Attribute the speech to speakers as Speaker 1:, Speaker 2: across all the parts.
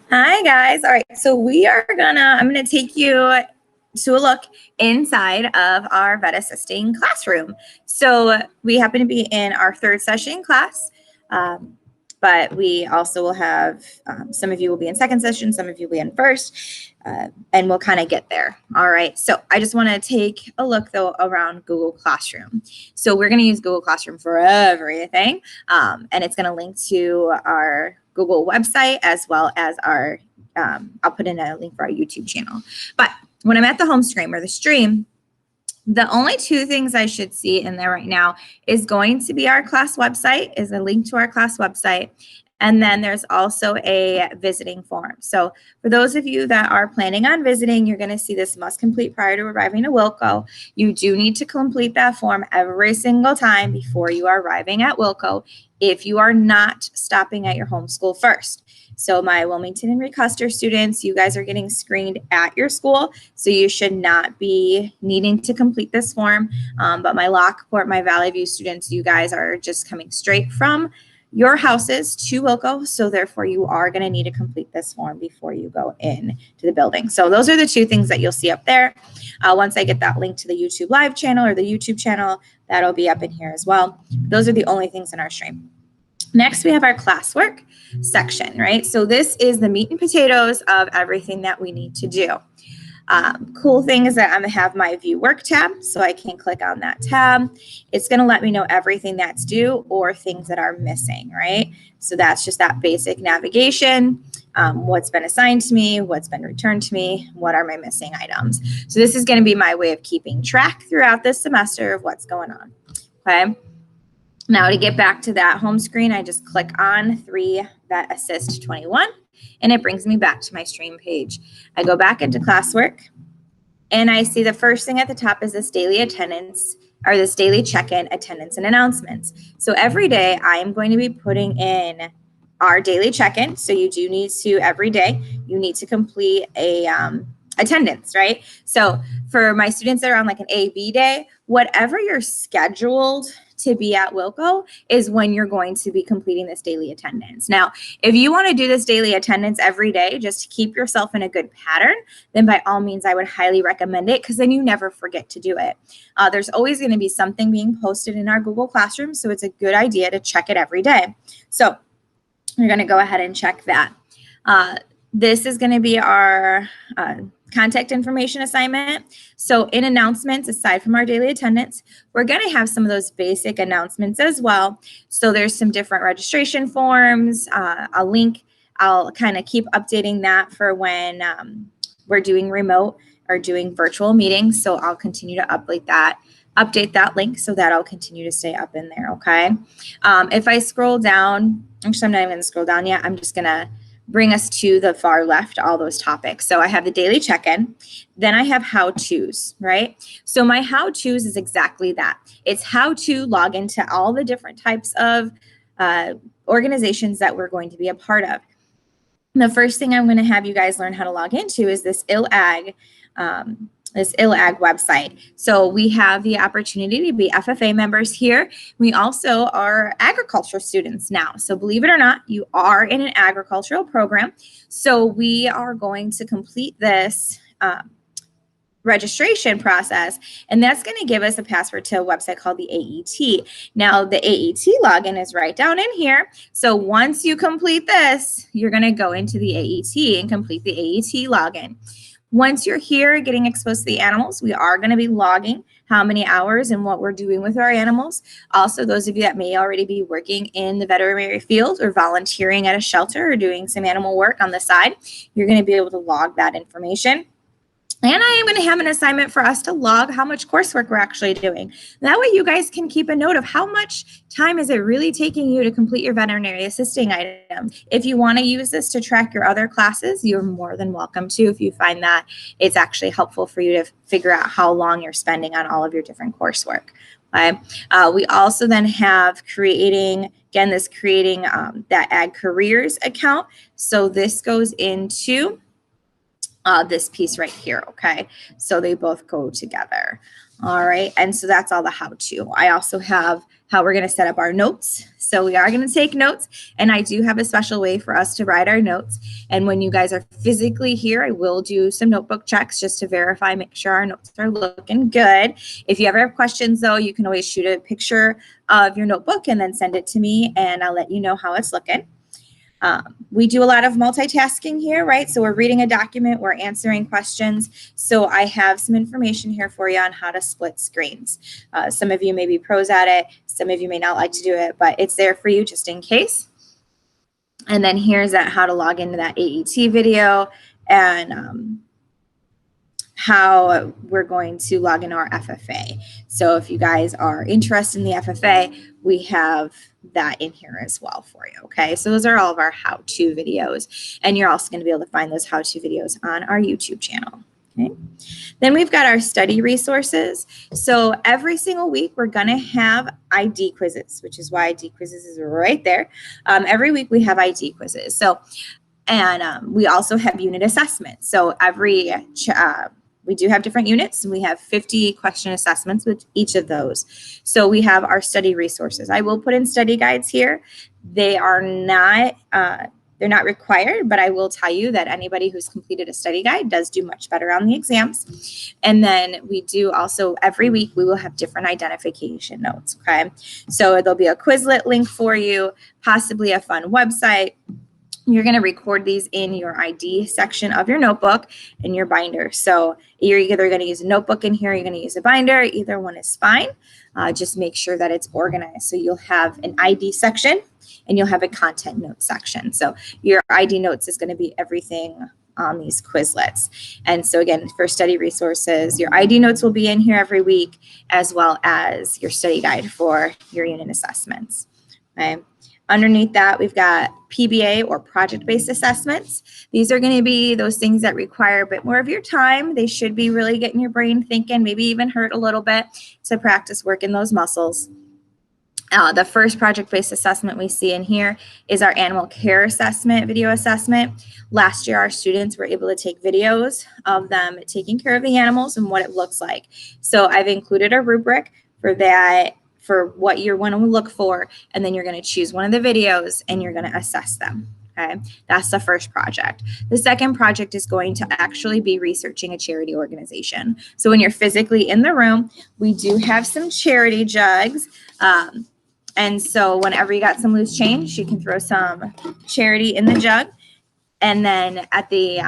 Speaker 1: Hi guys. All right, so I'm gonna take you to a look inside of our vet assisting classroom. So we happen to be in our third session class, but we also will have some of you will be in second session, some of you will be in first, and we'll kind of get there. All right, so I just want to take a look though around Google Classroom. So we're going to use Google Classroom for everything, and it's going to link to our Google website as well as our I'll put in a link for our YouTube channel. But when I'm at the home screen or the stream, the only two things I should see in there right now is going to be our class website, is a link to our class website. And then there's also a visiting form. So for those of you that are planning on visiting, you're going to see this must complete prior to arriving to Wilco. You do need to complete that form every single time before you are arriving at Wilco if you are not stopping at your home school first. So my Wilmington and Recuster students, you guys are getting screened at your school, so you should not be needing to complete this form. But my Lockport, my Valley View students, you guys are just coming straight from your houses to Wilco, so therefore you are going to need to complete this form before you go in to the building. So those are the two things that you'll see up there. Once I get that link to the YouTube live channel or the YouTube channel, that'll be up in here as well. Those are the only things in our stream. Next, we have our classwork section, right? So this is the meat and potatoes of everything that we need to do. Cool thing is that I'm going to have my view work tab, so I can click on that tab. It's going to let me know everything that's due or things that are missing, right? So that's just that basic navigation, what's been assigned to me, what's been returned to me, what are my missing items. So this is going to be my way of keeping track throughout this semester of what's going on, okay? Now to get back to that home screen, I just click on 3 Vet Assist 21 and it brings me back to my stream page. I go back into classwork and I see the first thing at the top is this daily attendance or this daily check-in attendance and announcements. So every day I am going to be putting in our daily check-in. So you do need to, every day, you need to complete a attendance, right? So for my students that are on like an A-B day, whatever you're scheduled to be at Wilco is when you're going to be completing this daily attendance. Now, if you want to do this daily attendance every day just to keep yourself in a good pattern, then by all means, I would highly recommend it because then you never forget to do it. There's always going to be something being posted in our Google Classroom, so it's a good idea to check it every day. So you're going to go ahead and check that. This is going to be our contact information assignment. So in announcements, aside from our daily attendance, we're going to have some of those basic announcements as well. So there's some different registration forms, a link. I'll kind of keep updating that for when we're doing remote or doing virtual meetings. So I'll continue to update that link so that'll continue to stay up in there, okay? If I scroll down, actually I'm not even going to scroll down yet. I'm just going to bring us to the far left, all those topics. So I have the daily check-in, then I have how-tos, right? So my how-tos is exactly that. It's how to log into all the different types of organizations that we're going to be a part of. And the first thing I'm going to have you guys learn how to log into is this ILAG website. So we have the opportunity to be FFA members here. We also are agriculture students now. So believe it or not, you are in an agricultural program. So we are going to complete this registration process, and that's going to give us a password to a website called the AET. Now the AET login is right down in here. So once you complete this, you're going to go into the AET and complete the AET login. Once you're here getting exposed to the animals, we are going to be logging how many hours and what we're doing with our animals. Also, those of you that may already be working in the veterinary field or volunteering at a shelter or doing some animal work on the side, you're going to be able to log that information. And I am going to have an assignment for us to log how much coursework we're actually doing. That way you guys can keep a note of how much time is it really taking you to complete your veterinary assisting item. If you want to use this to track your other classes, you're more than welcome to if you find that it's actually helpful for you to figure out how long you're spending on all of your different coursework. Okay. We also then have creating that Ag Careers account. So this goes into this piece right here, okay? So they both go together, all right? And so that's all the how-to. I also have how we're going to set up our notes. So we are going to take notes, and I do have a special way for us to write our notes. And when you guys are physically here, I will do some notebook checks just to verify, make sure our notes are looking good. If you ever have questions, though, you can always shoot a picture of your notebook and then send it to me, and I'll let you know how it's looking. We do a lot of multitasking here, right? So we're reading a document, we're answering questions. So I have some information here for you on how to split screens. Some of you may be pros at it. Some of you may not like to do it, but it's there for you just in case. And then here's how to log into that AET video and how we're going to log into our FFA. So if you guys are interested in the FFA, we have that in here as well for you, okay? So those are all of our how-to videos, and you're also going to be able to find those how-to videos on our YouTube channel, okay? Then we've got our study resources. So every single week, we're going to have ID quizzes, which is why ID quizzes is right there. Every week, we have ID quizzes. So, and we also have unit assessments. So we do have different units, and we have 50 question assessments with each of those. So we have our study resources. I will put in study guides here. They are not, they're not required, but I will tell you that anybody who's completed a study guide does do much better on the exams. And then we do also, every week, we will have different identification notes, okay? So there'll be a Quizlet link for you, possibly a fun website. You're going to record these in your ID section of your notebook and your binder. So you're either going to use a notebook in here, or you're going to use a binder. Either one is fine. Just make sure that it's organized. So you'll have an ID section and you'll have a content note section. So your ID notes is going to be everything on these Quizlets. And so again, for study resources, your ID notes will be in here every week, as well as your study guide for your unit assessments. Okay. Underneath that, we've got PBA or project-based assessments. These are going to be those things that require a bit more of your time. They should be really getting your brain thinking, maybe even hurt a little bit to practice working those muscles. The first project-based assessment we see in here is our animal care assessment, video assessment. Last year, our students were able to take videos of them taking care of the animals and what it looks like. So I've included a rubric for that, for what you're going to look for, and then you're going to choose one of the videos and you're going to assess them. Okay, that's the first project. The second project is going to actually be researching a charity organization. So when you're physically in the room, we do have some charity jugs. And so whenever you got some loose change, you can throw some charity in the jug. And then at the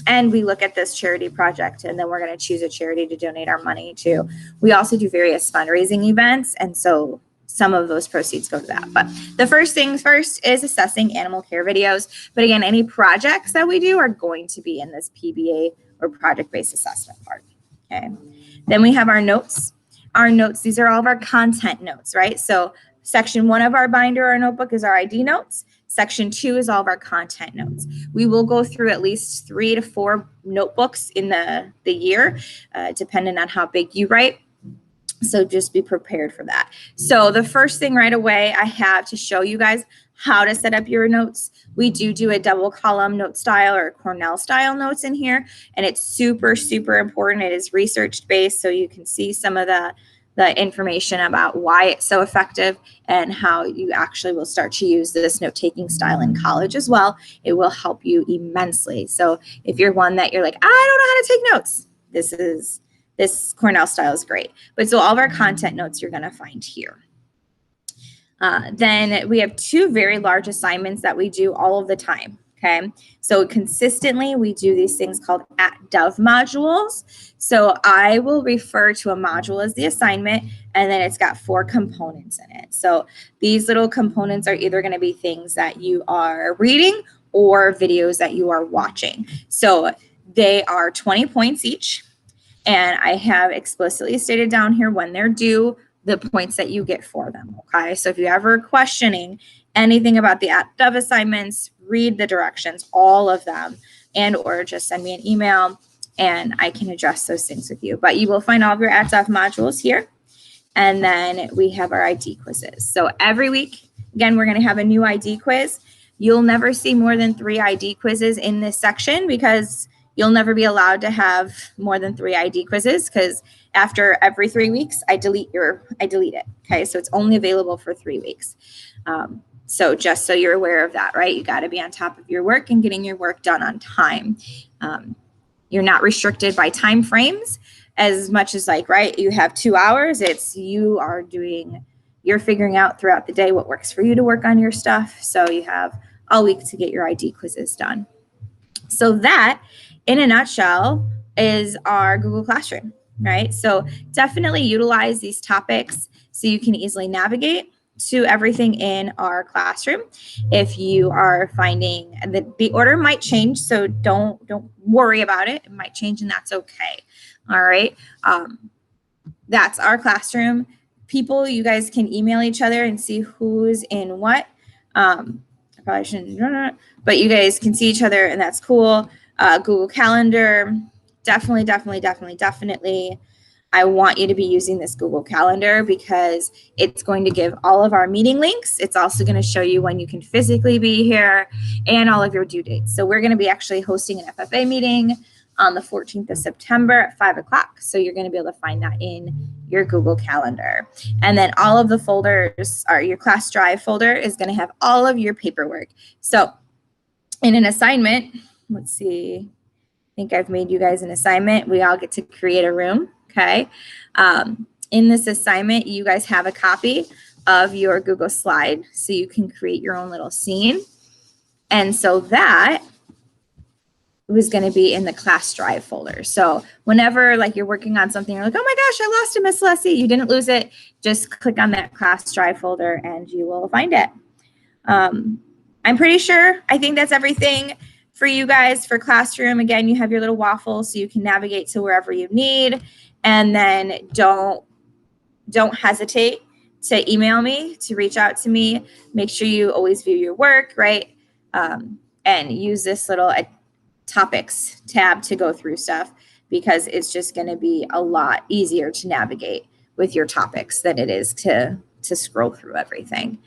Speaker 1: end, we look at this charity project, and then we're going to choose a charity to donate our money to. We also do various fundraising events, and so some of those proceeds go to that. But the first things first is assessing animal care videos. But again, any projects that we do are going to be in this PBA or project-based assessment part. Okay. Then we have our notes. Our notes, these are all of our content notes, right? So section 1 of our binder or notebook is our ID notes. Section 2 is all of our content notes. We will go through at least 3 to 4 notebooks in the year, depending on how big you write. So just be prepared for that. So the first thing right away I have to show you guys how to set up your notes. We do a double column note style or Cornell style notes in here, and it's super, super important. It is research based, so you can see some of the information about why it's so effective and how you actually will start to use this note-taking style in college as well. It will help you immensely. So if you're one that you're like, I don't know how to take notes, this Cornell style is great. But so all of our content notes you're going to find here. Then we have 2 very large assignments that we do all of the time. Okay, so consistently we do these things called @dov modules. So I will refer to a module as the assignment, and then it's got 4 components in it. So these little components are either going to be things that you are reading or videos that you are watching. So they are 20 points each, and I have explicitly stated down here when they're due, the points that you get for them. Okay, so if you're ever questioning anything about the @dov assignments, read the directions, all of them, and or just send me an email and I can address those things with you. But you will find all of your @dov modules here. And then we have our ID quizzes. So every week, again, we're going to have a new ID quiz. You'll never see more than 3 ID quizzes in this section because You'll never be allowed to have more than 3 ID quizzes because after every 3 weeks, I delete it. Okay, so it's only available for 3 weeks. So just so you're aware of that, right? You got to be on top of your work and getting your work done on time. You're not restricted by time frames as much as like, right, you have 2 hours. It's you're figuring out throughout the day what works for you to work on your stuff. So you have all week to get your ID quizzes done. So that, in a nutshell, is our Google Classroom, right? So definitely utilize these topics so you can easily navigate to everything in our classroom. If you are finding that the order might change, so don't worry about it. It might change, and that's okay. All right. That's our classroom. People, you guys can email each other and see who's in what. I probably shouldn't, but you guys can see each other, and that's cool. Google Calendar, definitely. I want you to be using this Google Calendar because it's going to give all of our meeting links. It's also going to show you when you can physically be here and all of your due dates. So we're going to be actually hosting an FFA meeting on the 14th of September at 5 o'clock. So you're going to be able to find that in your Google Calendar. And then all of the folders, or your class drive folder, is going to have all of your paperwork. So in an assignment, let's see, I think I've made you guys an assignment. We all get to create a room, okay? In this assignment, you guys have a copy of your Google slide, so you can create your own little scene. And so that was going to be in the class drive folder. So whenever like you're working on something, you're like, oh my gosh, I lost it, Miss Leslie. You didn't lose it. Just click on that class drive folder and you will find it. I'm pretty sure, I think that's everything for you guys for classroom. Again, you have your little waffle so you can navigate to wherever you need. And then don't hesitate to email me, to reach out to me. Make sure you always view your work, right? And use this little topics tab to go through stuff because it's just going to be a lot easier to navigate with your topics than it is to scroll through everything.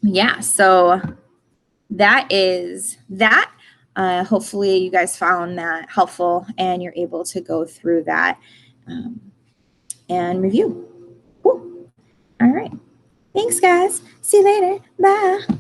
Speaker 1: Yeah, so that is that. Hopefully you guys found that helpful and you're able to go through that and review. Cool. All right. Thanks, guys. See you later. Bye.